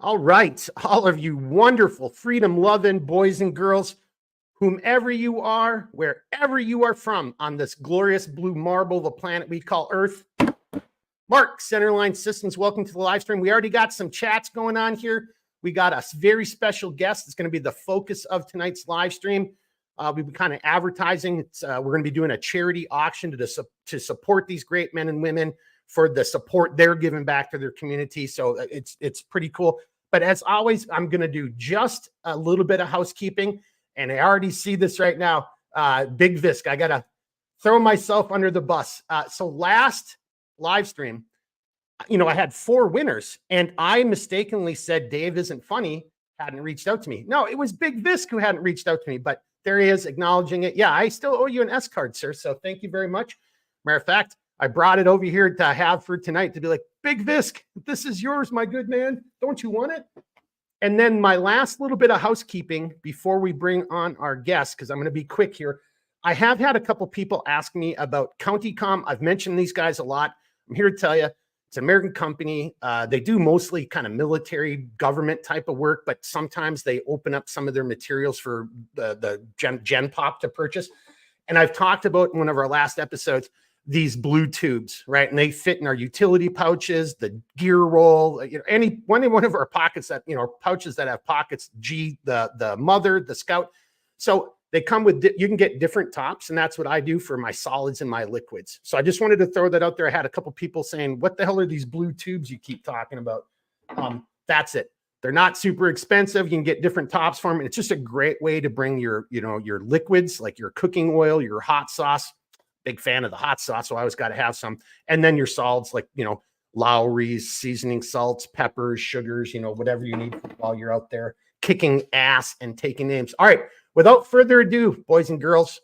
All right, all of you wonderful freedom-loving boys and girls, whomever you are, wherever you are from on this glorious blue marble, the planet we call Earth. Mark, Centerline Systems, welcome to the live stream. We already got some chats going on here. We got a very special guest that's going to be the focus of tonight's live stream. We've been kind of advertising. We're going to be doing a charity auction to support these great men and women for the support they're giving back to their community. So it's pretty cool. But as always, I'm going to do just a little bit of housekeeping. And I already see this right now. Big Visk, I got to throw myself under the bus. So last live stream, I had 4 winners, and I mistakenly said Dave isn't funny, hadn't reached out to me. No, it was Big Visk who hadn't reached out to me, but there he is acknowledging it. Yeah, I still owe you an S card, sir. So thank you very much. Matter of fact, I brought it over here to have for tonight to be like, Big Visk, this is yours, my good man. Don't you want it? And then my last little bit of housekeeping before we bring on our guests, because I'm going to be quick here. I have had a couple people ask me about CountyCom. I've mentioned these guys a lot. I'm here to tell you, it's an American company. They do mostly kind of military government type of work, but sometimes they open up some of their materials for the Gen Pop to purchase. And I've talked about in one of our last episodes, these blue tubes, right? And they fit in our utility pouches, the gear roll, any one of our pockets that, pouches that have pockets, the mother, the scout. So they come with, you can get different tops, and that's what I do for my solids and my liquids. So I just wanted to throw that out there. I had a couple people saying, what the hell are these blue tubes you keep talking about? That's it. They're not super expensive. You can get different tops for them. And it's just a great way to bring your liquids, like your cooking oil, your hot sauce. Big fan of the hot sauce, so I always got to have some. And then your solids, like, Lowry's, seasoning salts, peppers, sugars, whatever you need while you're out there kicking ass and taking names. All right. Without further ado, boys and girls,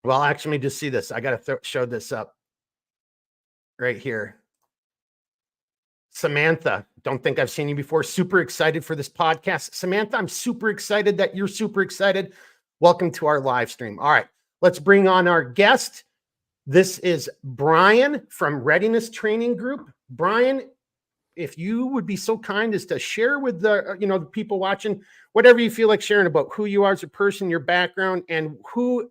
well, actually, let me just see this. I got to show this up right here. Samantha, don't think I've seen you before. Super excited for this podcast. Samantha, I'm super excited that you're super excited. Welcome to our live stream. All right, let's bring on our guest. This is Brian from Readiness Training Group. Brian, if you would be so kind as to share with the people watching whatever you feel like sharing about who you are as a person, your background, and who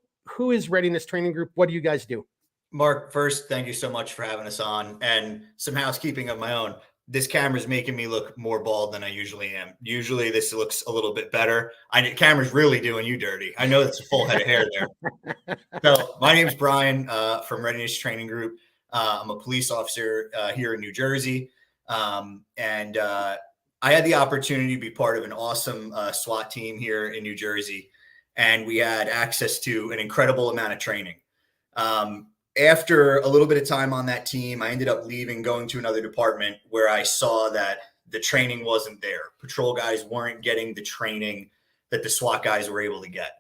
is Readiness Training Group. What do you guys do? Mark, first, thank you so much for having us on, and some housekeeping of my own. This camera is making me look more bald than I usually am. Usually this looks a little bit better. Camera's really doing you dirty. I know it's a full head of hair there. So my name's Brian from Readiness Training Group. I'm a police officer here in New Jersey. And I had the opportunity to be part of an awesome SWAT team here in New Jersey. And we had access to an incredible amount of training. After a little bit of time on that team, I ended up leaving, going to another department where I saw that the training wasn't there. Patrol guys weren't getting the training that the SWAT guys were able to get.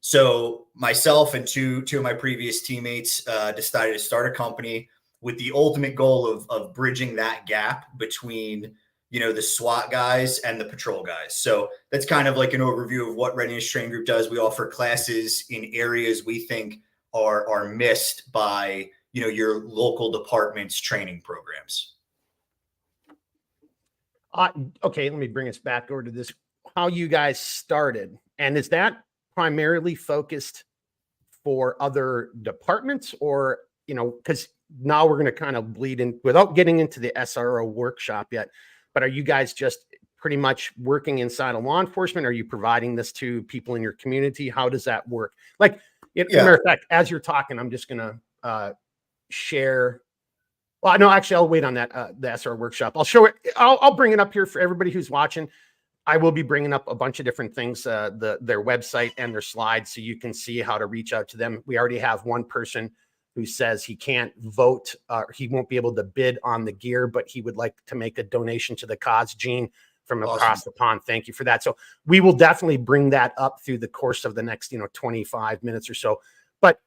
So myself and two of my previous teammates decided to start a company with the ultimate goal of bridging that gap between, the SWAT guys and the patrol guys. So that's kind of like an overview of what Readiness Training Group does. We offer classes in areas we think are missed by, your local department's training programs. Okay, let me bring us back over to this, how you guys started. And is that primarily focused for other departments, or, because now we're going to kind of bleed in without getting into the SRO workshop yet, but are you guys just pretty much working inside of law enforcement? Are you providing this to people in your community? How does that work? Like, as a matter of fact, as you're talking, I'm just going to share. Well, no, actually, I'll wait on that, the SRO workshop. I'll show it. I'll bring it up here for everybody who's watching. I will be bringing up a bunch of different things, their website and their slides, so you can see how to reach out to them. We already have one person who says he can't vote, he won't be able to bid on the gear, but he would like to make a donation to the cause. Gene from across the pond, thank you for that. So we will definitely bring that up through the course of the next 25 minutes or so. But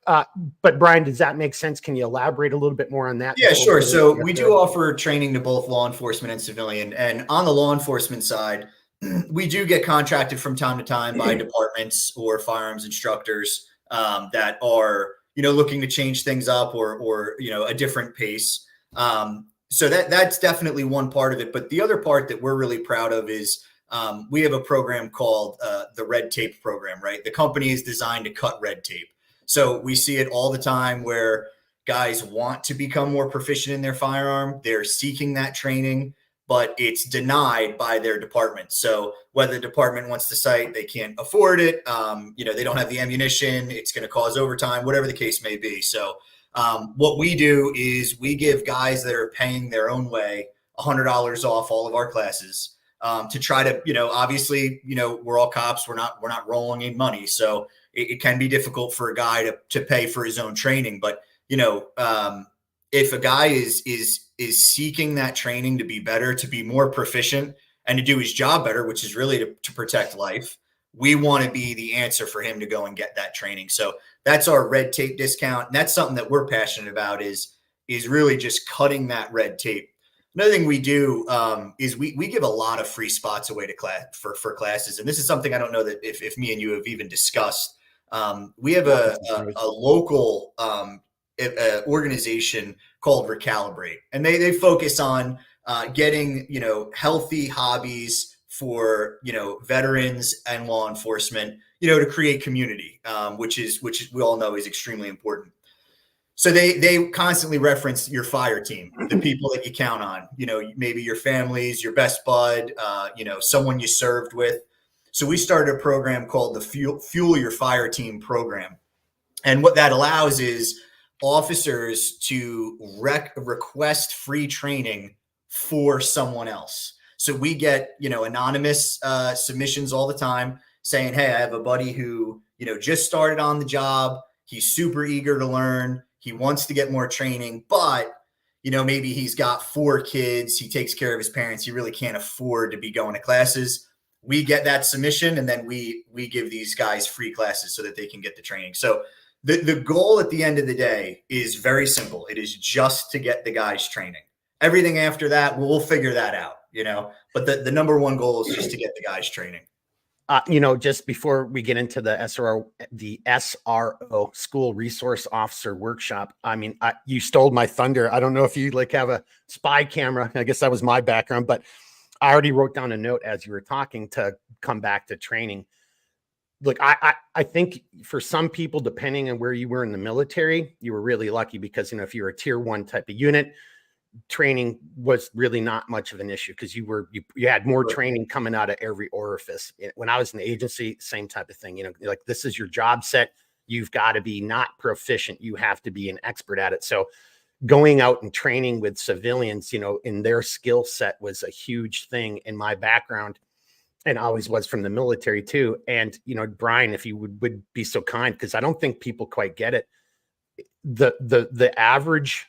Brian, does that make sense? Can you elaborate a little bit more on that? Yeah, sure. So we do offer training to both law enforcement and civilian. And on the law enforcement side, we do get contracted from time to time by departments or firearms instructors that are, looking to change things up or a different pace. So that's definitely one part of it. But the other part that we're really proud of is we have a program called the Red Tape Program, right? The company is designed to cut red tape. So we see it all the time where guys want to become more proficient in their firearm. They're seeking that training, but it's denied by their department. So whether the department wants to cite, they can't afford it. They don't have the ammunition. It's going to cause overtime, whatever the case may be. So what we do is we give guys that are paying their own way $100 off all of our classes to try to, obviously, we're all cops. We're not rolling in money. So it can be difficult for a guy to pay for his own training. But, if a guy is seeking that training to be better, to be more proficient and to do his job better, which is really to protect life, we want to be the answer for him to go and get that training. So that's our red tape discount. And that's something that we're passionate about is really just cutting that red tape. Another thing we do is we give a lot of free spots away to class for classes. And this is something I don't know that if me and you have even discussed. We have a local organization called Recalibrate, and they focus on getting, healthy hobbies for, veterans and law enforcement, to create community, which we all know is extremely important. So they constantly reference your fire team, the people that you count on, maybe your families, your best bud, someone you served with. So we started a program called the Fuel Your Fire Team program. And what that allows is officers to request free training for someone else. So we get, anonymous submissions all the time saying, hey, I have a buddy who, just started on the job. He's super eager to learn. He wants to get more training, but, maybe he's got 4 kids. He takes care of his parents. He really can't afford to be going to classes. We get that submission, and then we give these guys free classes so that they can get the training. So the goal at the end of the day is very simple. It is just to get the guys training. Everything after that, we'll figure that out, but the number one goal is just to get the guys training. Just before we get into the SRO School Resource Officer Workshop, you stole my thunder. I don't know if you have a spy camera. I guess that was my background, but I already wrote down a note as you were talking to come back to training. Look, I think for some people, depending on where you were in the military, you were really lucky because, if you're a tier 1 type of unit, training was really not much of an issue because you had more training coming out of every orifice. When I was in the agency, same type of thing, this is your job set. You've got to be not proficient. You have to be an expert at it. So going out and training with civilians, in their skill set was a huge thing in my background, and always was from the military too. And, Brian, if you would be so kind, because I don't think people quite get it. The average,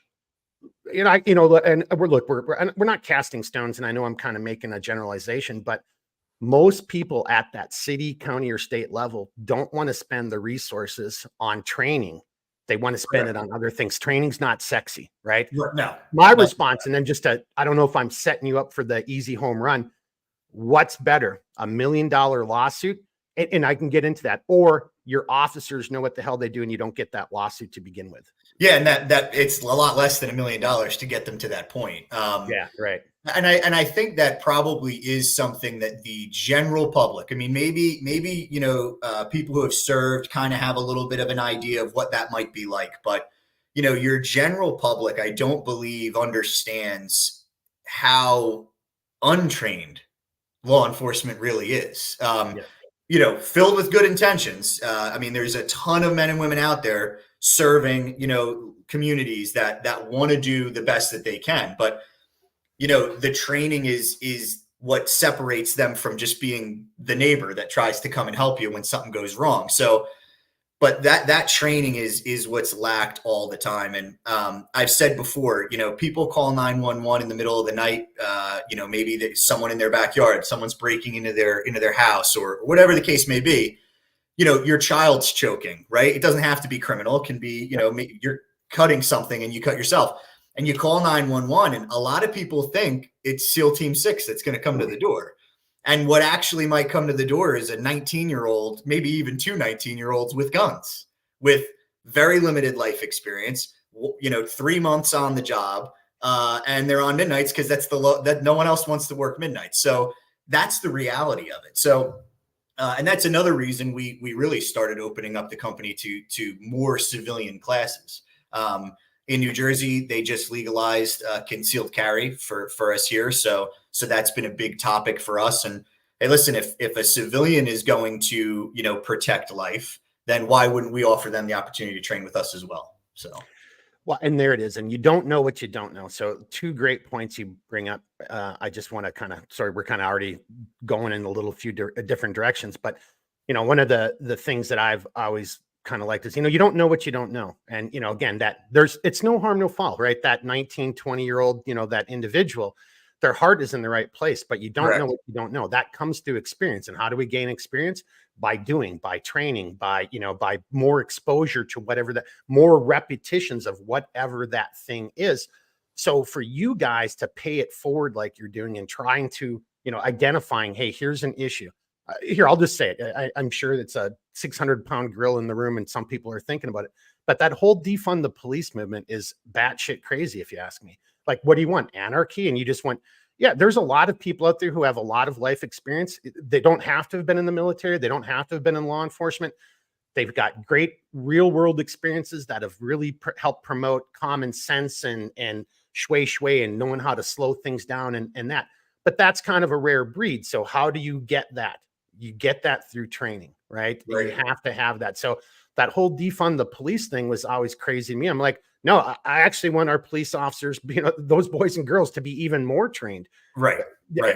and we're not casting stones, and I know I'm kind of making a generalization, but most people at that city, county, or state level don't want to spend the resources on training. They want to spend it on other things. Training's not sexy, right? No. My response, and then I don't know if I'm setting you up for the easy home run. What's better, $1 million lawsuit? And I can get into that, or your officers know what the hell they do and you don't get that lawsuit to begin with. Yeah. And that it's a lot less than $1 million to get them to that point. Yeah. Right. And I think that probably is something that the general public, maybe, people who have served kind of have a little bit of an idea of what that might be like, but, your general public, I don't believe understands how untrained law enforcement really is. Filled with good intentions. There's a ton of men and women out there serving, communities that want to do the best that they can. But, the training is what separates them from just being the neighbor that tries to come and help you when something goes wrong. So, but that training is what's lacked all the time. And I've said before, people call 911 in the middle of the night. Maybe there's someone in their backyard, someone's breaking into their house, or whatever the case may be. Your child's choking, right? It doesn't have to be criminal. It can be, you're cutting something and you cut yourself, and you call 911. And a lot of people think it's SEAL Team 6 that's going to come to the door. And what actually might come to the door is a 19-year-old, maybe even 2 19-year-olds with guns, with very limited life experience, 3 months on the job, and they're on midnights because that's that no one else wants to work midnights. So that's the reality of it. So, and that's another reason we really started opening up the company to more civilian classes. In New Jersey, they just legalized concealed carry for us here. So that's been a big topic for us. And hey, listen, if a civilian is going to, protect life, then why wouldn't we offer them the opportunity to train with us as well? So. Well, and there it is. And you don't know what you don't know. So two great points you bring up. I just want to sorry, we're kind of already going in a little few different directions, but one of the things that I've always kind of liked is, you don't know what you don't know. And, again, it's no harm, no foul, right? That 19, 20-year-old, that individual, their heart is in the right place, but you don't Correct. know what you don't know. That comes through experience. And how do we gain experience? By doing, by training, by more exposure to whatever more repetitions of whatever that thing is. So for you guys to pay it forward like you're doing and trying to, identifying, hey, here's an issue. Here, I'll just say it. I'm sure it's a 600-pound gorilla in the room and some people are thinking about it, but that whole defund the police movement is batshit crazy, if you ask me. Like, what do you want? Anarchy? And you just want, yeah, there's a lot of people out there who have a lot of life experience. They don't have to have been in the military. They don't have to have been in law enforcement. They've got great real world experiences that have really helped promote common sense and shui and knowing how to slow things down and that. But that's kind of a rare breed. So how do you get that? You get that through training, right? Right. You have to have that. So that whole defund the police thing was always crazy to me. I'm like, no, I actually want our police officers, those boys and girls, to be even more trained, right?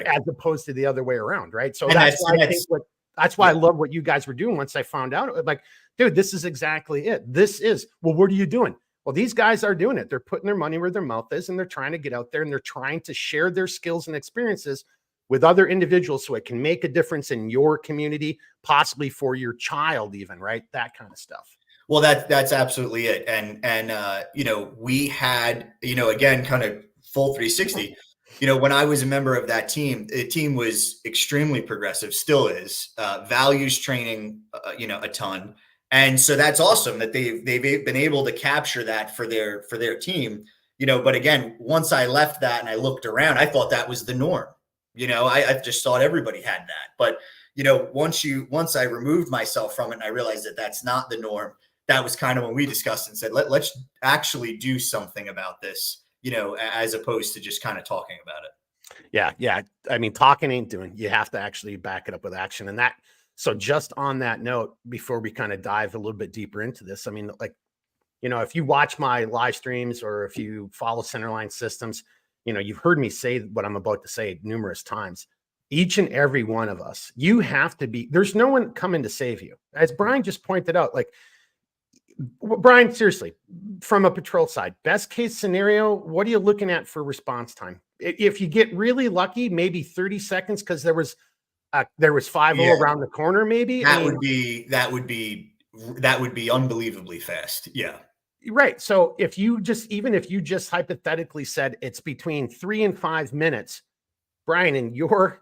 As opposed to the other way around, right? So that's why I love what you guys were doing. Once I found out, like, dude, this is exactly it. This is, well, what are you doing? Well, these guys are doing it. They're putting their money where their mouth is, and they're trying to get out there and they're trying to share their skills and experiences with other individuals so it can make a difference in your community, possibly for your child even, right? That kind of stuff. Well, that's absolutely it. And we had, again, kind of full 360, when I was a member of that team, the team was extremely progressive, still is, values training, a ton. And so that's awesome that they've been able to capture that for their team, but again, once I left that and I looked around, I thought that was the norm. I just thought everybody had that. But, once I removed myself from it and I realized that that's not the norm, that was kind of when we discussed and said, let's actually do something about this, as opposed to just kind of talking about it. Yeah. I mean, talking ain't doing. You have to actually back it up with action. And so just on that note, before we kind of dive a little bit deeper into this, I mean, like, if you watch my live streams or if you follow Centerline Systems, you've heard me say what I'm about to say numerous times. Each and every one of us, you have to be, there's no one coming to save you. As Brian just pointed out, like, Brian, seriously, from a patrol side, best case scenario, what are you looking at for response time? If you get really lucky, maybe 30 seconds because there was 5-0 around the corner, maybe. That would be unbelievably fast. Yeah. Right. So even if you just hypothetically said it's between 3 and 5 minutes, Brian, in your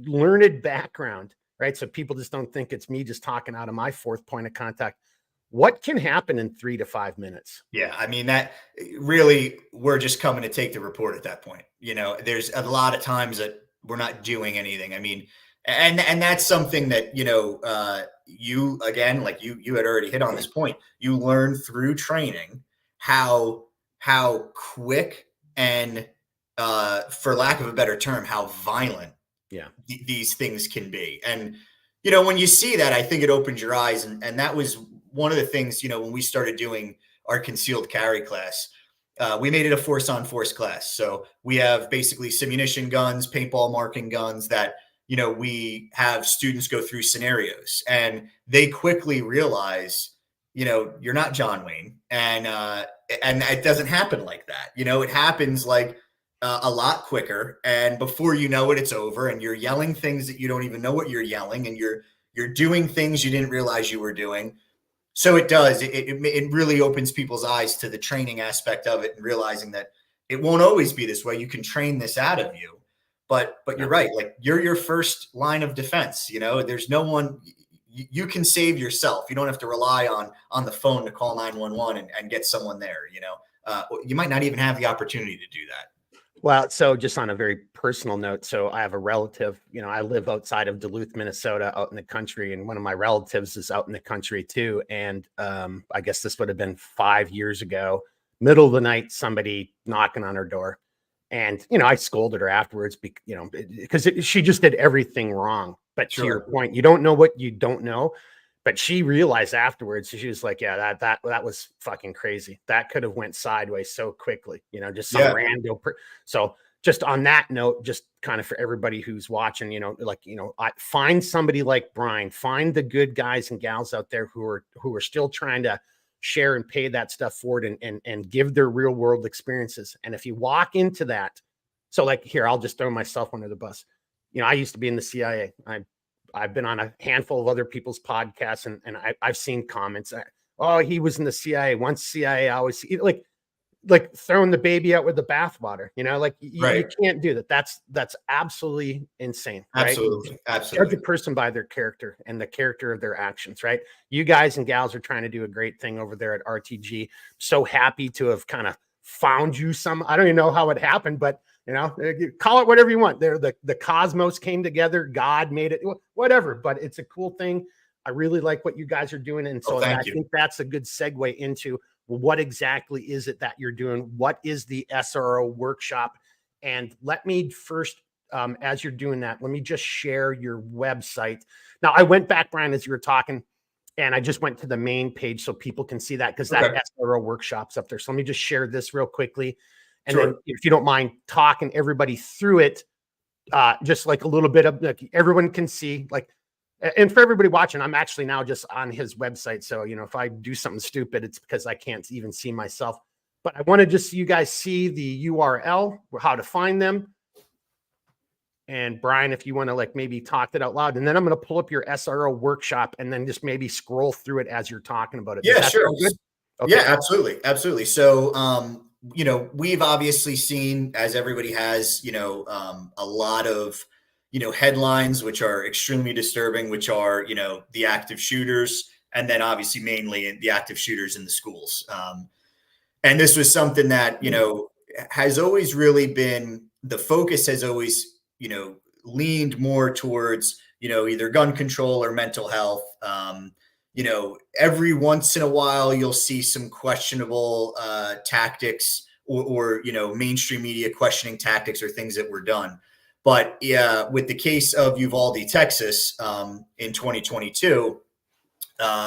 learned background, right? So people just don't think it's me just talking out of my fourth point of contact. What can happen in 3 to 5 minutes? Yeah. I mean, that really, we're just coming to take the report at that point. There's a lot of times that we're not doing anything. I mean, and that's something that, you, again, like you had already hit on this point, you learn through training how quick and, for lack of a better term, how violent these things can be. And, when you see that, I think it opens your eyes. And that was one of the things, when we started doing our concealed carry class, we made it a force on force class. So we have basically simunition guns, paintball marking guns that, we have students go through scenarios and they quickly realize, you're not John Wayne. And it doesn't happen like that. It happens like a lot quicker. And before you know it, it's over. And you're yelling things that you don't even know what you're yelling. And you're doing things you didn't realize you were doing. So it does. It really opens people's eyes to the training aspect of it and realizing that it won't always be this way. You can train this out of you. But you're right. Like, you're your first line of defense. There's no one. You can save yourself. You don't have to rely on the phone to call 911 and get someone there. you might not even have the opportunity to do that. Well, so just on a very personal note, so I have a relative, I live outside of Duluth, Minnesota, out in the country, and one of my relatives is out in the country too. And I guess this would have been 5 years ago, middle of the night, somebody knocking on her door. And, I scolded her afterwards, because she just did everything wrong. But to your point, you don't know what you don't know. But she realized afterwards, she was like, yeah, that was fucking crazy. That could have went sideways so quickly, just some random. So just on that note, just kind of for everybody who's watching, find somebody like Brian, find the good guys and gals out there who are still trying to share and pay that stuff forward and give their real world experiences. And if you walk into that, so like here, I'll just throw myself under the bus. I used to be in the CIA. I've been on a handful of other people's podcasts, and I've seen comments. Oh, he was in the CIA. Once CIA, always like throwing the baby out with the bathwater. You can't do that. That's absolutely insane. Right? Absolutely. Judge a person by their character and the character of their actions. Right? You guys and gals are trying to do a great thing over there at RTG. So happy to have kind of found you some. I don't even know how it happened, but call it whatever you want. The cosmos came together. God made it, whatever, but it's a cool thing. I really like what you guys are doing. And so I think that's a good segue into what exactly is it that you're doing? What is the SRO workshop? And let me first, as you're doing that, let me just share your website. Now I went back, Brian, as you were talking, and I just went to the main page so people can see that, because that SRO workshop's up there. So let me just share this real quickly. And then if you don't mind talking everybody through it, just like a little bit of, like, everyone can see, like, and for everybody watching, I'm actually now just on his website. So, if I do something stupid, it's because I can't even see myself. But I wanted just so you guys see the URL, how to find them. And Brian, if you want to maybe talk that out loud, and then I'm going to pull up your SRO workshop and then just maybe scroll through it as you're talking about it. Yeah, sure. Good? Okay. Yeah, absolutely. Absolutely. So, we've obviously seen, as everybody has, a lot of, headlines, which are extremely disturbing, which are, the active shooters, and then obviously mainly the active shooters in the schools. And this was something that, has always really been, the focus has always, leaned more towards, either gun control or mental health. Every once in a while, you'll see some questionable tactics or mainstream media questioning tactics or things that were done. But yeah, with the case of Uvalde, Texas, in 2022,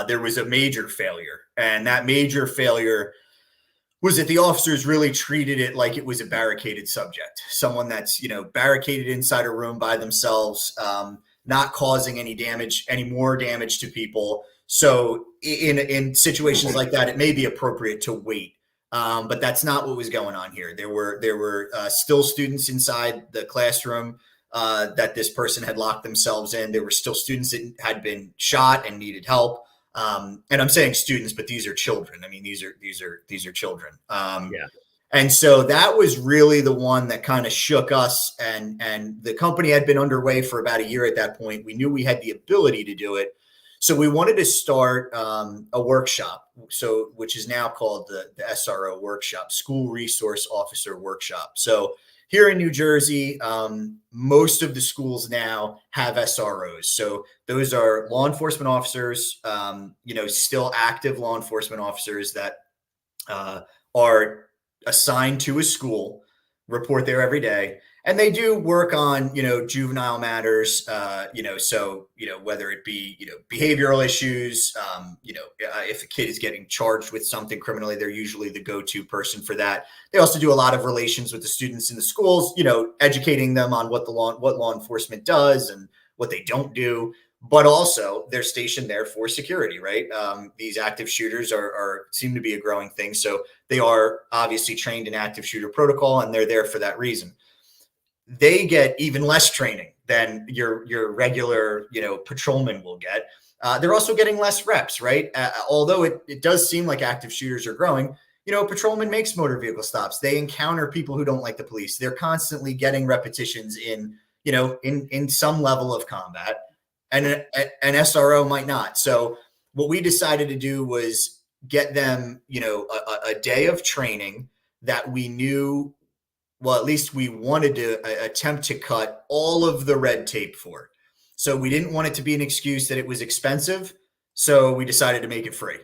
there was a major failure. And that major failure was that the officers really treated it like it was a barricaded subject, someone that's, barricaded inside a room by themselves, not causing any more damage to people. So in situations like that, it may be appropriate to wait. But that's not what was going on here. There were still students inside the classroom that this person had locked themselves in. There were still students that had been shot and needed help. And I'm saying students, but these are children. I mean, these are children. And so that was really the one that kind of shook us. And the company had been underway for about a year at that point. We knew we had the ability to do it. So we wanted to start a workshop, which is now called the SRO workshop, School Resource Officer Workshop. So here in New Jersey, most of the schools now have SROs. So those are law enforcement officers, still active law enforcement officers that are assigned to a school, report there every day. And they do work on, juvenile matters, whether it be, behavioral issues, if a kid is getting charged with something criminally, they're usually the go-to person for that. They also do a lot of relations with the students in the schools, educating them on what law enforcement does and what they don't do. But also they're stationed there for security, right? These active shooters seem to be a growing thing. So they are obviously trained in active shooter protocol, and they're there for that reason. They get even less training than your regular, patrolman will get. They're also getting less reps, right? Although it does seem like active shooters are growing, a patrolman makes motor vehicle stops. They encounter people who don't like the police. They're constantly getting repetitions in some level of combat, and an SRO might not. So what we decided to do was get them, a day of training that we knew, well, at least we wanted to attempt to cut all of the red tape for. So we didn't want it to be an excuse that it was expensive. So we decided to make it free.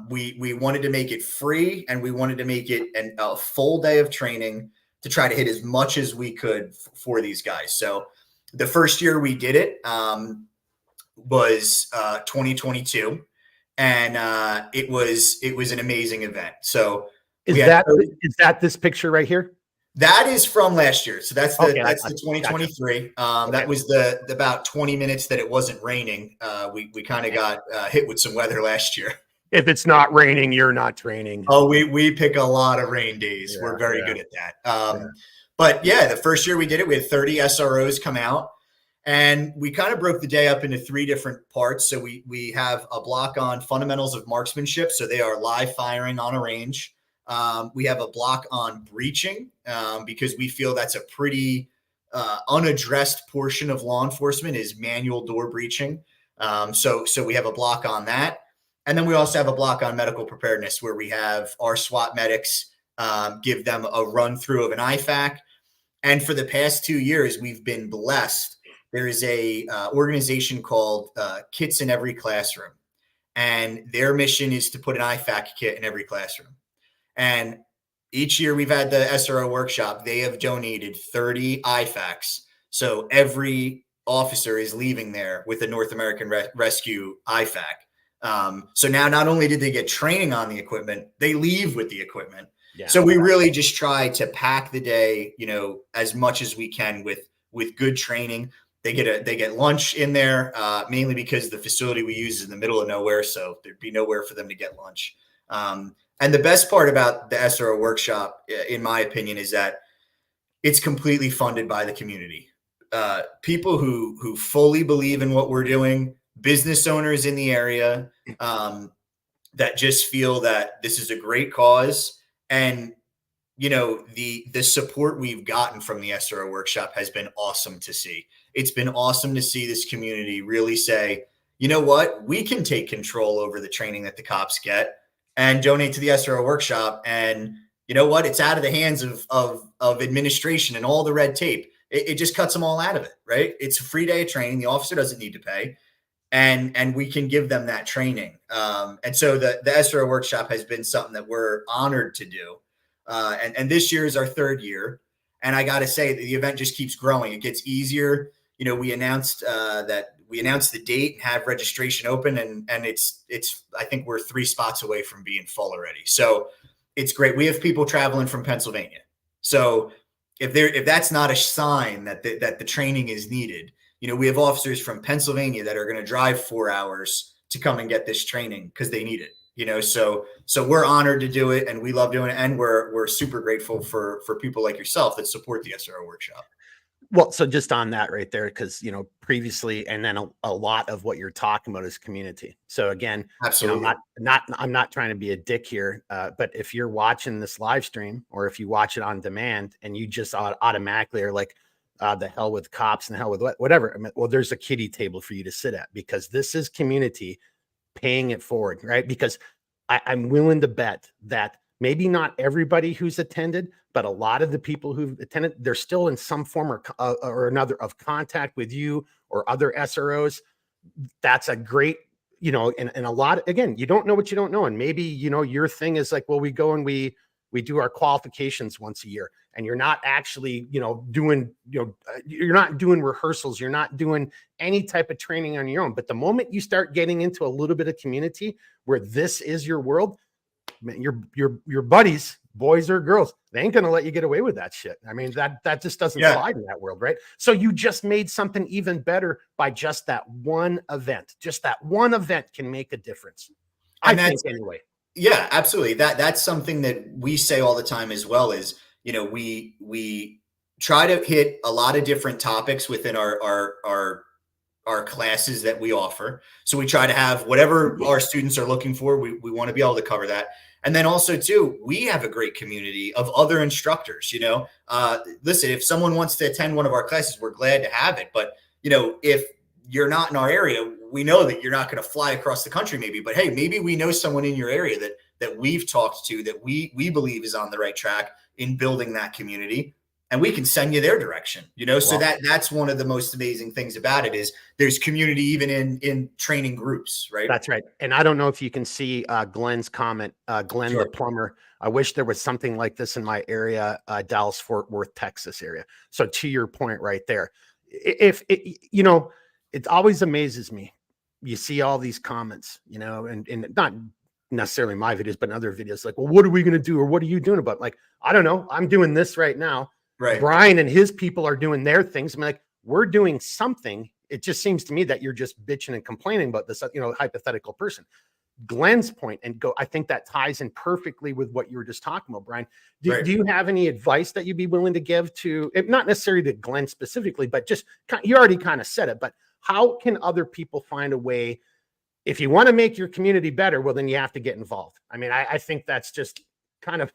We wanted to make it free, and we wanted to make it a full day of training to try to hit as much as we could for these guys. So the first year we did it was 2022, and it was an amazing event. So is that this picture right here? That is from last year. So that's the 2023. Gotcha. That was the about 20 minutes that it wasn't raining. We kind of got hit with some weather last year. If it's not raining, you're not training. Oh, we pick a lot of rain days. Yeah, we're very good at that. But yeah, the first year we did it, we had 30 SROs come out, and we kind of broke the day up into 3 different parts. So we have a block on fundamentals of marksmanship. So they are live firing on a range. We have a block on breaching because we feel that's a pretty unaddressed portion of law enforcement is manual door breaching. So we have a block on that. And then we also have a block on medical preparedness where we have our SWAT medics give them a run through of an IFAC. And for the past 2 years, we've been blessed. There is a organization called Kits in Every Classroom. And their mission is to put an IFAC kit in every classroom. And each year we've had the SRO workshop, they have donated 30 IFACs. So every officer is leaving there with a North American Rescue IFAC. So now not only did they get training on the equipment, they leave with the equipment. Yeah. So we really just try to pack the day, as much as we can with good training. They get lunch in there, mainly because the facility we use is in the middle of nowhere. So there'd be nowhere for them to get lunch. And the best part about the SRO workshop, in my opinion, is that it's completely funded by the community. People who fully believe in what we're doing, business owners in the area that just feel that this is a great cause. And, the support we've gotten from the SRO workshop has been awesome to see. It's been awesome to see this community really say, you know what, we can take control over the training that the cops get and donate to the SRO workshop. And you know what? It's out of the hands of administration and all the red tape. It just cuts them all out of it, right? It's a free day of training. The officer doesn't need to pay. And we can give them that training. And so the SRO workshop has been something that we're honored to do. And this year is our 3rd year. And I got to say, the event just keeps growing. It gets easier. We announced the date and have registration open, and it's I think we're 3 spots away from being full already. So it's great. We have people traveling from Pennsylvania. So if that's not a sign that the training is needed, we have officers from Pennsylvania that are going to drive 4 hours to come and get this training because they need it. So we're honored to do it, and we love doing it, and we're super grateful for people like yourself that support the SRO workshop. Well, so just on that right there, because, previously, and then a lot of what you're talking about is community. So again, absolutely, I'm not trying to be a dick here, but if you're watching this live stream or if you watch it on demand and you just automatically are like, the hell with cops and the hell with whatever. I mean, well, there's a kiddie table for you to sit at, because this is community paying it forward, right? Because I'm willing to bet that maybe not everybody who's attended, but a lot of the people who've attended, they're still in some form or another of contact with you or other SROs. That's a great, and a lot, again, you don't know what you don't know. And maybe, your thing is like, well, we go and we do our qualifications once a year, and you're not actually, doing, you're not doing rehearsals. You're not doing any type of training on your own. But the moment you start getting into a little bit of community where this is your world, man, your buddies, boys or girls, they ain't gonna let you get away with that shit. I mean, that just doesn't slide in that world, right? So you just made something even better by just that one event. Just that one event can make a difference. I think anyway. Yeah, absolutely. That's something that we say all the time as well. Is we try to hit a lot of different topics within our classes that we offer. So we try to have whatever our students are looking for. We want to be able to cover that. And then also too, we have a great community of other instructors. Listen, if someone wants to attend one of our classes, we're glad to have it. But if you're not in our area, we know that you're not going to fly across the country maybe, but hey, maybe we know someone in your area that we've talked to that we believe is on the right track in building that community, and we can send you their direction, so that's one of the most amazing things about it is there's community even in training groups, right? That's right. And I don't know if you can see Glenn's comment, Glenn Sure. the plumber. I wish there was something like this in my area, Dallas, Fort Worth, Texas area. So to your point right there, if it, it always amazes me. You see all these comments, and not necessarily my videos, but in other videos, like, well, what are we going to do? Or what are you doing about it? Like, I don't know. I'm doing this right now. Right. Brian and his people are doing their things. I'm like, we're doing something. It just seems to me that you're just bitching and complaining about this, hypothetical person. Glenn's point, and I think that ties in perfectly with what you were just talking about, Brian. Do you have any advice that you'd be willing to give to, not necessarily to Glenn specifically, but just you already kind of said it, but how can other people find a way? If you want to make your community better, well, then you have to get involved. I mean, I think that's just kind of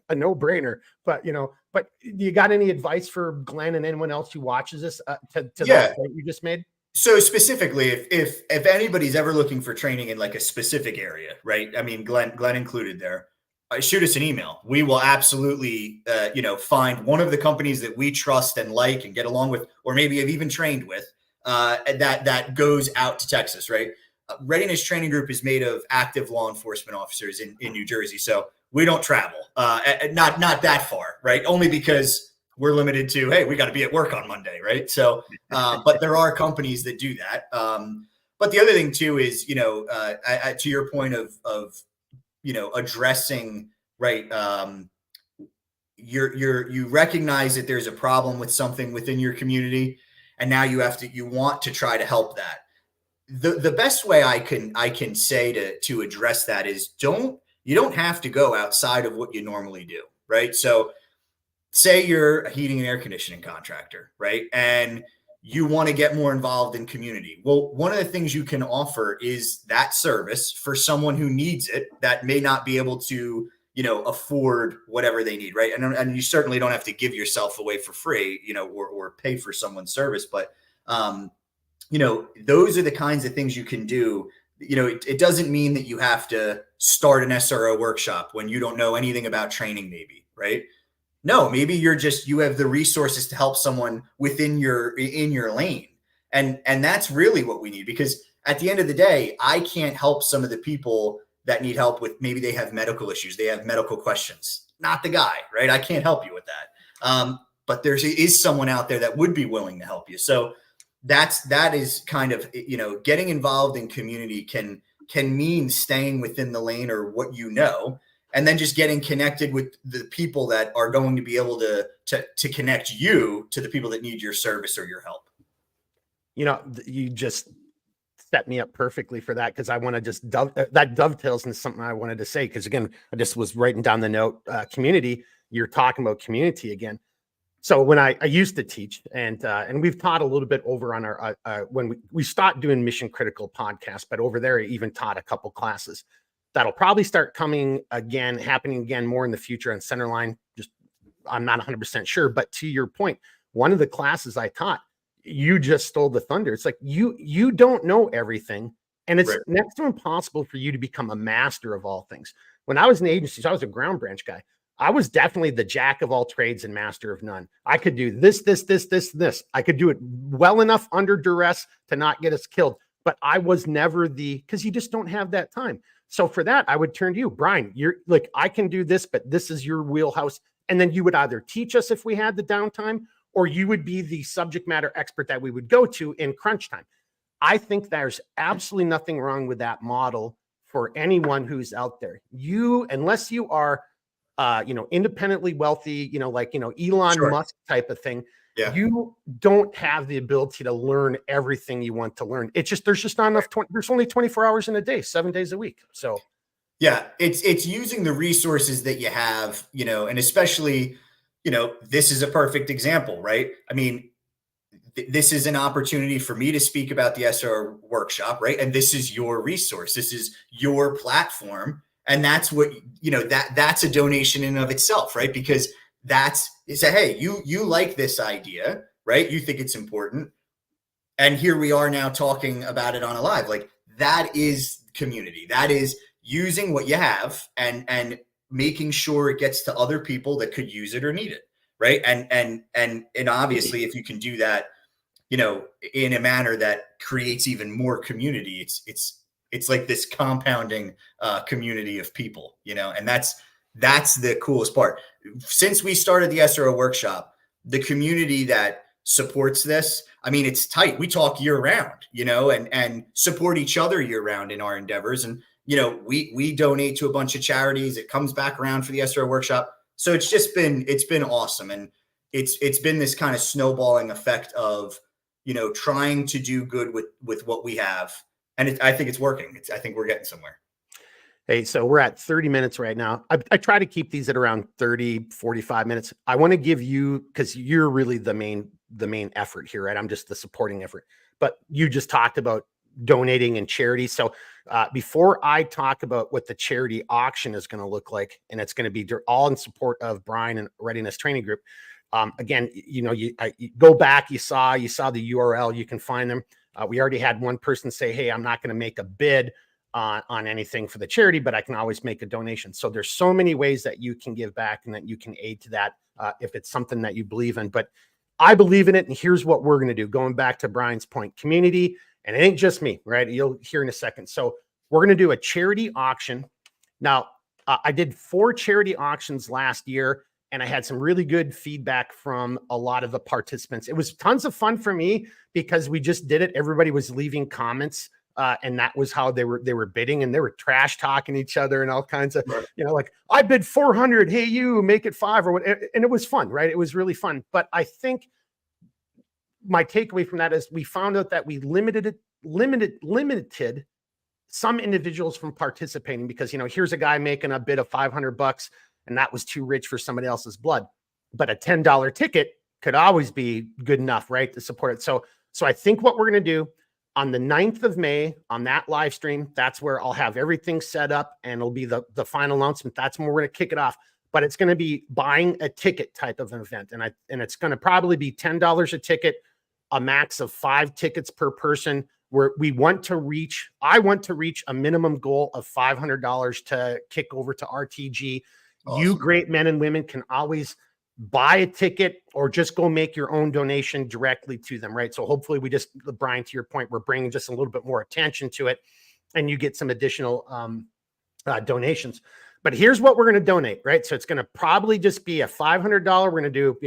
a no-brainer, but but you got any advice for Glenn and anyone else who watches this to that point you just made? So specifically, if anybody's ever looking for training in like a specific area, right? I mean, Glenn included there, shoot us an email. We will absolutely, find one of the companies that we trust and like and get along with, or maybe have even trained with, that goes out to Texas, right? Readiness Training Group is made of active law enforcement officers in New Jersey. So we don't travel, not that far, right? Only because we're limited to, hey, we got to be at work on Monday, right? So, but there are companies that do that. But the other thing too is, to your point of addressing, right? You recognize that there's a problem with something within your community, and now you want to try to help that. The best way I can say to address that is you don't have to go outside of what you normally do, right? So say you're a heating and air conditioning contractor, right? And you want to get more involved in community. Well, one of the things you can offer is that service for someone who needs it that may not be able to, afford whatever they need, right? And you certainly don't have to give yourself away for free, or pay for someone's service, but those are the kinds of things you can do. It doesn't mean that you have to start an SRO workshop when you don't know anything about training, maybe, right? No, maybe you have the resources to help someone in your lane. And that's really what we need, because at the end of the day, I can't help some of the people that need help with, maybe they have medical issues, they have medical questions, not the guy, right? I can't help you with that. But there is someone out there that would be willing to help you. So that is kind of, getting involved in community can mean staying within the lane or what and then just getting connected with the people that are going to be able to connect you to the people that need your service or your help. You just set me up perfectly for that, because I want to just that dovetails into something I wanted to say, because again, I just was writing down the note, community. You're talking about community again. So when I used to teach, and we've taught a little bit over on our when we stopped doing mission critical podcasts, but over there I even taught a couple classes that'll probably start happening again more in the future on Centerline. Just I'm not 100% sure, but to your point, one of the classes I taught, you just stole the thunder. It's like you don't know everything, and it's next to impossible for you to become a master of all things. When I was in agencies, I was a ground branch guy. I was definitely the jack of all trades and master of none. I could do this. I could do it well enough under duress to not get us killed, but I was never because you just don't have that time. So for that, I would turn to you, Brian. You're like, I can do this, but this is your wheelhouse. And then you would either teach us if we had the downtime, or you would be the subject matter expert that we would go to in crunch time. I think there's absolutely nothing wrong with that model for anyone who's out there. Unless you are, independently wealthy, Elon Musk type of thing. Yeah. You don't have the ability to learn everything you want to learn. It's just, there's just not enough. There's only 24 hours in a day, 7 days a week. So yeah, it's using the resources that you have, and especially, this is a perfect example, right? I mean, this is an opportunity for me to speak about the SR workshop, right? And this is your resource. This is your platform. And that's what, that's a donation in and of itself, right? Because hey, you like this idea, right? You think it's important. And here we are now talking about it on a live. Like, that is community. That is using what you have and making sure it gets to other people that could use it or need it. Right. And obviously, if you can do that, in a manner that creates even more community, it's like this compounding community of people, and that's the coolest part. Since we started the SRO workshop, the community that supports this, I mean, it's tight. We talk year round, and support each other year round in our endeavors. And, we donate to a bunch of charities. It comes back around for the SRO workshop. So it's been awesome. And it's been this kind of snowballing effect of, trying to do good with what we have. And I think it's working. I think we're getting somewhere. Hey, so we're at 30 minutes right now. I try to keep these at around 30, 45 minutes. I want to give you, because you're really the main effort here, right? I'm just the supporting effort. But you just talked about donating and charity. So before I talk about what the charity auction is going to look like, and it's going to be all in support of Brian and Readiness Training Group. Again, you go back, you saw the URL, you can find them. We already had one person say, hey, I'm not going to make a bid on anything for the charity, but I can always make a donation. So there's so many ways that you can give back and that you can aid to that if it's something that you believe in. But I believe in it, and here's what we're going to do. Going back to Brian's point, community, and it ain't just me, right? You'll hear in a second. So we're going to do a charity auction. Now, I did 4 charity auctions last year, and I had some really good feedback from a lot of the participants. It was tons of fun for me because we just did it. Everybody was leaving comments. And that was how they were bidding, and they were trash talking each other and all kinds of, Right. Like, I bid 400. Hey, you make it 5 or what. And it was fun, right? It was really fun. But I think my takeaway from that is we found out that we limited some individuals from participating because, here's a guy making a bid of $500 and that was too rich for somebody else's blood. But a $10 ticket could always be good enough, right, to support it. So I think what we're going to do, on the 9th of May, on that live stream, that's where I'll have everything set up, and it'll be the final announcement. That's when we're going to kick it off. But it's going to be buying a ticket type of an event, and it's going to probably be $10 a ticket, a max of 5 tickets per person. Where I want to reach a minimum goal of $500 to kick over to RTG. Awesome. You great men and women can always buy a ticket or just go make your own donation directly to them, right? So hopefully Brian, to your point, we're bringing just a little bit more attention to it and you get some additional donations. But here's what we're going to donate, right? So it's going to probably just be a $500. We're going to do,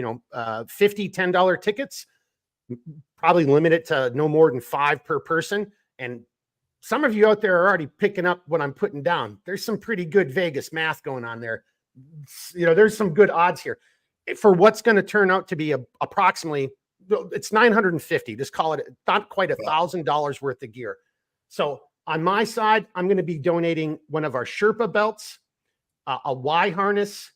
50 $10 tickets, probably limit it to no more than 5 per person. And some of you out there are already picking up what I'm putting down. There's some pretty good Vegas math going on there. There's some good odds here for what's going to turn out to be approximately, it's 950. Just call it not quite $1,000 worth of gear. So on my side, I'm going to be donating one of our Sherpa belts, a Y harness,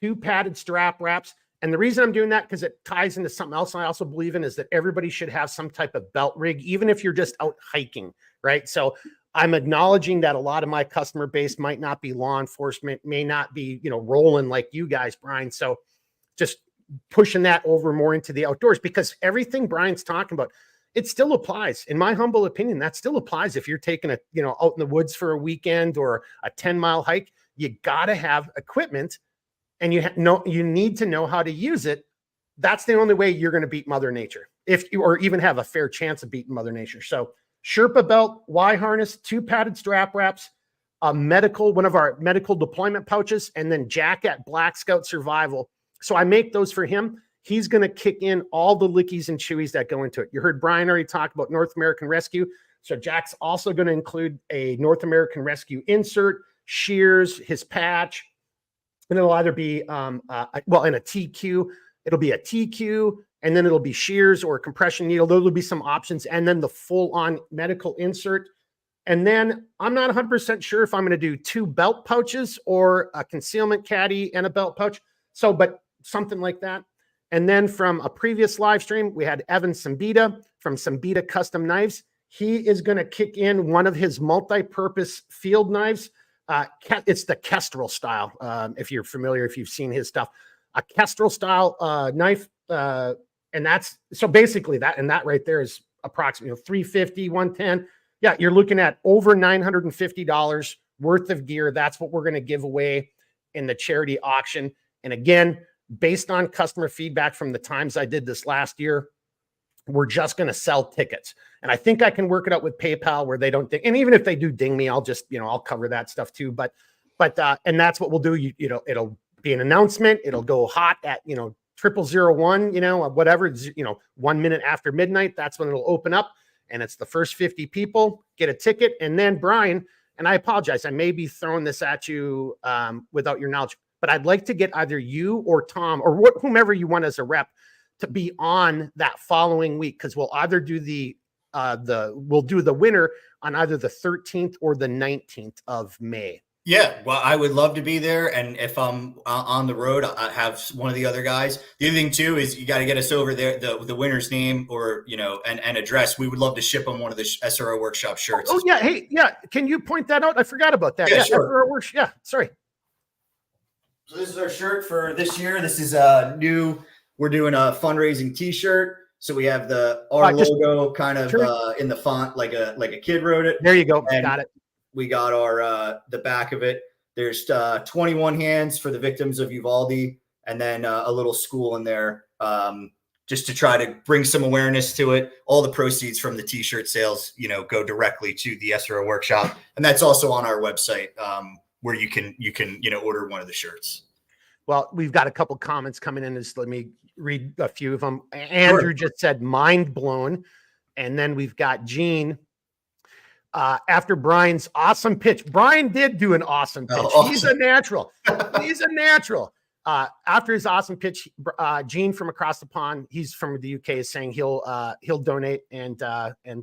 2 padded strap wraps. And the reason I'm doing that, because it ties into something else I also believe in, is that everybody should have some type of belt rig, even if you're just out hiking, right? So I'm acknowledging that a lot of my customer base might not be law enforcement, may not be, rolling like you guys, Brian. So just pushing that over more into the outdoors, because everything Brian's talking about, it still applies. In my humble opinion, that still applies. If you're taking out in the woods for a weekend or a 10-mile hike, you got to have equipment, and you need to know how to use it. That's the only way you're going to beat Mother Nature, or even have a fair chance of beating Mother Nature. So Sherpa belt, Y harness, 2 padded strap wraps, one of our medical deployment pouches, and then Jack at Black Scout Survival. So I make those for him. He's going to kick in all the lickies and chewies that go into it. You heard Brian already talk about North American Rescue. So Jack's also going to include a North American Rescue insert, shears, his patch, and it'll either be, in a TQ, it'll be a TQ, and then it'll be shears or a compression needle. Those will be some options. And then the full-on medical insert. And then I'm not 100% sure if I'm going to do 2 belt pouches or a concealment caddy and a belt pouch. So, but something like that. And then from a previous live stream, we had Evan Sambita from Sambita Custom Knives. He is going to kick in one of his multi-purpose field knives. It's the Kestrel style. If you're familiar, if you've seen his stuff, a Kestrel style knife. And that's, so basically that right there is approximately 350, 110. Yeah, you're looking at over $950 worth of gear. That's what we're going to give away in the charity auction. And again, based on customer feedback from the times I did this last year, we're just going to sell tickets. And I think I can work it out with PayPal where they don't ding. And even if they do ding me, I'll just, I'll cover that stuff too. But and that's what we'll do. It'll be an announcement. It'll go hot at, 0001, whatever, 1 minute after midnight. That's when it'll open up. And it's the first 50 people get a ticket. And then Brian, and I apologize, I may be throwing this at you without your knowledge, but I'd like to get either you or Tom or whomever you want as a rep to be on that following week, because we'll either do we'll do the winner on either the 13th or the 19th of May. Yeah, well, I would love to be there. And if I'm on the road, I have one of the other guys. The other thing too is you got to get us over there, the winner's name or, and address. We would love to ship them one of the SRO Workshop shirts. Oh yeah. Hey, yeah. Can you point that out? I forgot about that. Yeah, sure. SRO yeah. Sorry. So this is our shirt for this year. This is new. We're doing a fundraising T-shirt. So we have our logo kind of in the font, like a kid wrote it. There you go. And got it. we got our the back of it. There's 21 hands for the victims of Uvalde, and then a little school in there just to try to bring some awareness to it. All the proceeds from the T-shirt sales, go directly to the SRO Workshop, and that's also on our website where you can order one of the shirts. Well, we've got a couple comments coming in. Let me read a few of them. Andrew just said mind blown. And then we've got Gene. After Brian's awesome pitch, Brian did do an awesome pitch. Oh, awesome. He's a natural. He's a natural. After his awesome pitch, Gene from across the pond, he's from the UK, is saying he'll donate and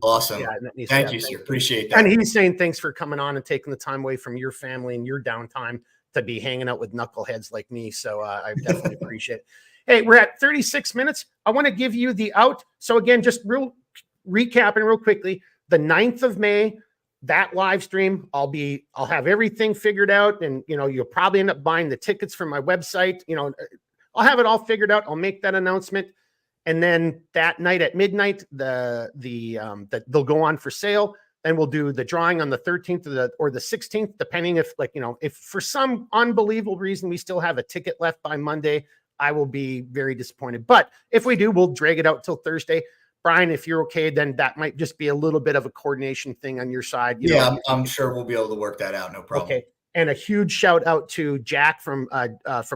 awesome. Yeah, thank you, sir. Appreciate that. And he's saying thanks for coming on and taking the time away from your family and your downtime to be hanging out with knuckleheads like me. So I definitely appreciate it. Hey, we're at 36 minutes. I want to give you the out. So again, just recapping real quickly, the 9th of May, that live stream, I'll have everything figured out, and you'll probably end up buying the tickets from my website. I'll have it all figured out. I'll make that announcement. And then that night at midnight, they'll go on for sale. Then we'll do the drawing on the 13th or the 16th, depending if for some unbelievable reason we still have a ticket left by Monday, I will be very disappointed. But if we do, we'll drag it out till Thursday. Brian, if you're okay, then that might just be a little bit of a coordination thing on your side. I'm sure we'll be able to work that out. No problem. Okay. And a huge shout out to Jack from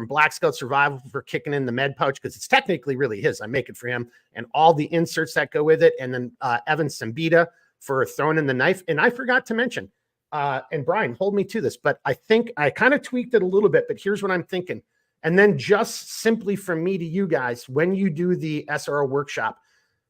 Black Scout Survival for kicking in the med pouch, because it's technically really his. I make it for him, and all the inserts that go with it. And then Evan Sambita for throwing in the knife. And I forgot to mention, and Brian, hold me to this, but I think I kind of tweaked it a little bit, but here's what I'm thinking. And then just simply from me to you guys, when you do the SRO workshop,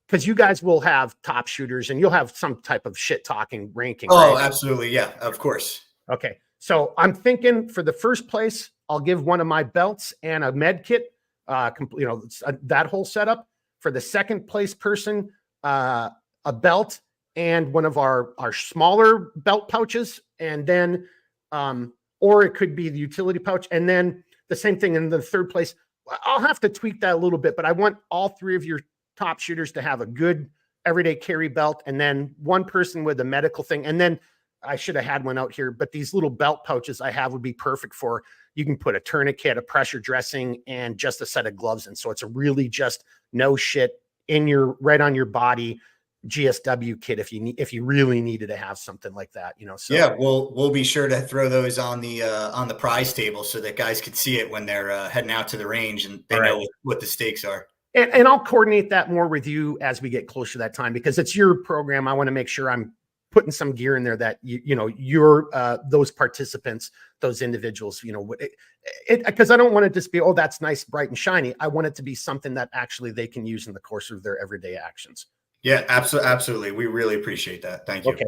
because you guys will have top shooters and you'll have some type of shit talking ranking. Oh, right? Absolutely. Yeah, of course. Okay. So I'm thinking for the first place, I'll give one of my belts and a med kit, that whole setup. For the second place person, a belt and one of our smaller belt pouches. And then, or it could be the utility pouch. And then the same thing in the third place. I'll have to tweak that a little bit, but I want all three of your top shooters to have a good everyday carry belt, and then one person with a medical thing. And then I should have had one out here, but these little belt pouches I have would be perfect for, you can put a tourniquet, a pressure dressing, and just a set of gloves in. So it's a really just no shit right on your body GSW kit if you really needed to have something like that, So yeah, we'll be sure to throw those on the prize table so that guys can see it when they're heading out to the range and they know what the stakes are. And I'll coordinate that more with you as we get closer to that time, because it's your program. I want to make sure I'm putting some gear in there that you're those participants, those individuals, because I don't want it to just be, oh, that's nice, bright and shiny. I want it to be something that actually they can use in the course of their everyday actions. Yeah, absolutely. We really appreciate that. Thank you. Okay.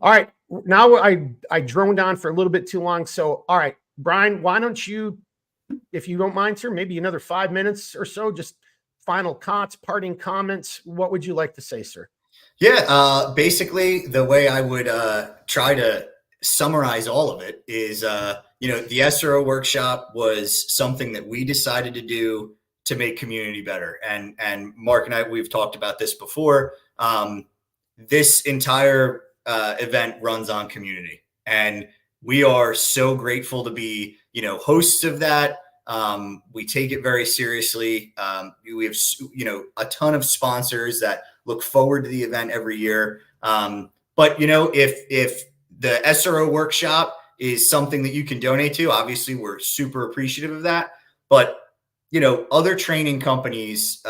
All right. Now I droned on for a little bit too long. So, all right, Brian, why don't you, if you don't mind, sir, maybe another 5 minutes or so, just final thoughts, parting comments. What would you like to say, sir? Yeah. Basically the way I would try to summarize all of it is, the SRO workshop was something that we decided to do to make community better. And Mark and I, we've talked about this before. this entire event runs on community, and we are so grateful to be, hosts of that. We take it very seriously. We have, a ton of sponsors that look forward to the event every year. But if the SRO workshop is something that you can donate to, obviously we're super appreciative of that. But other training companies,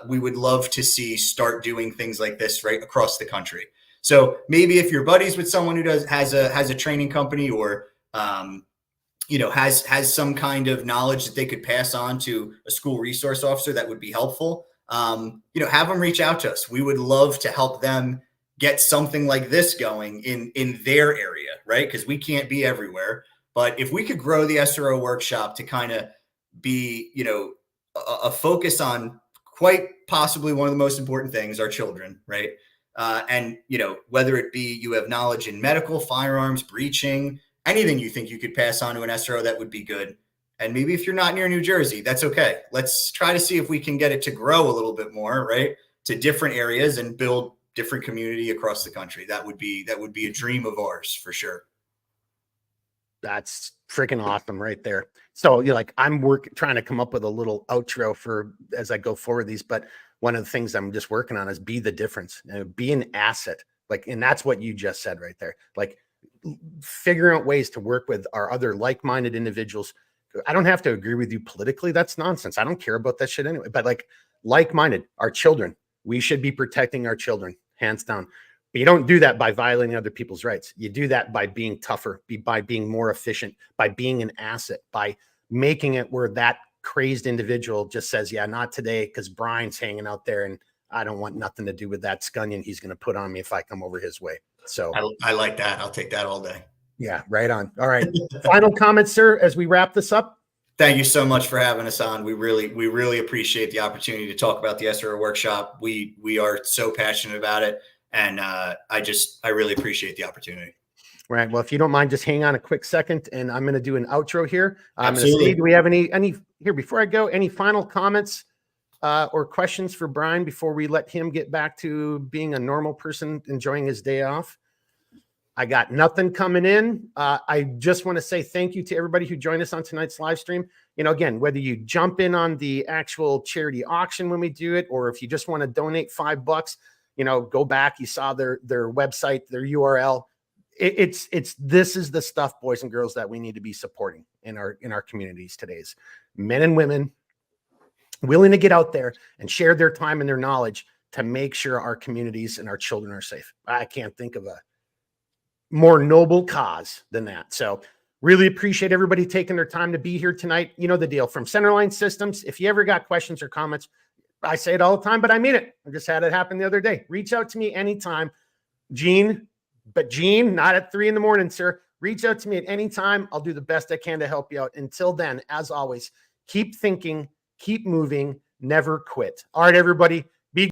we would love to see start doing things like this right across the country. So maybe if you're buddies with someone who has a training company, or has some kind of knowledge that they could pass on to a school resource officer, that would be helpful. Have them reach out to us. We would love to help them get something like this going in their area, right? Because we can't be everywhere. But if we could grow the SRO workshop to kind of be, a focus on quite possibly one of the most important things, our children, right? And whether it be you have knowledge in medical, firearms, breaching, anything you think you could pass on to an SRO, that would be good. And maybe if you're not near New Jersey, that's okay. Let's try to see if we can get it to grow a little bit more, right? To different areas and build different community across the country. That would be a dream of ours for sure. That's freaking awesome right there. So you're like, I'm trying to come up with a little outro for as I go forward these, but one of the things I'm just working on is be the difference, be an asset. Like, and that's what you just said right there. Like, figuring out ways to work with our other like-minded individuals. I don't have to agree with you politically. That's nonsense. I don't care about that shit anyway. But like-minded, our children, we should be protecting our children, hands down. But you don't do that by violating other people's rights. You do that by being tougher, by being more efficient, by being an asset, by making it where that crazed individual just says, yeah, not today, because Brian's hanging out there and I don't want nothing to do with that scunion he's going to put on me if I come over his way. So I like that. I'll take that all day. Yeah, right on. All right. Final comments, sir, as we wrap this up. Thank you so much for having us on. We really appreciate the opportunity to talk about the SRO workshop. We are so passionate about it. And I really appreciate the opportunity. Right. Well, if you don't mind, just hang on a quick second, and I'm going to do an outro here. I'm going Absolutely. to see, do we have any here before I go? Any final comments or questions for Brian before we let him get back to being a normal person, enjoying his day off? I got nothing coming in. I just want to say thank you to everybody who joined us on tonight's live stream. Again, whether you jump in on the actual charity auction when we do it, or if you just want to donate $5, go back. You saw their website, their URL. This is the stuff, boys and girls, that we need to be supporting in our communities today's men and women willing to get out there and share their time and their knowledge to make sure our communities and our children are safe. I can't think of a more noble cause than that. So really appreciate everybody taking their time to be here tonight. You know the deal. From Centerline Systems, if you ever got questions or comments, I say it all the time, but I mean it. I just had it happen the other day. Reach out to me anytime. Gene, not at 3 a.m, sir. Reach out to me at any time. I'll do the best I can to help you out. Until then, as always, keep thinking, keep moving, never quit. All right, everybody.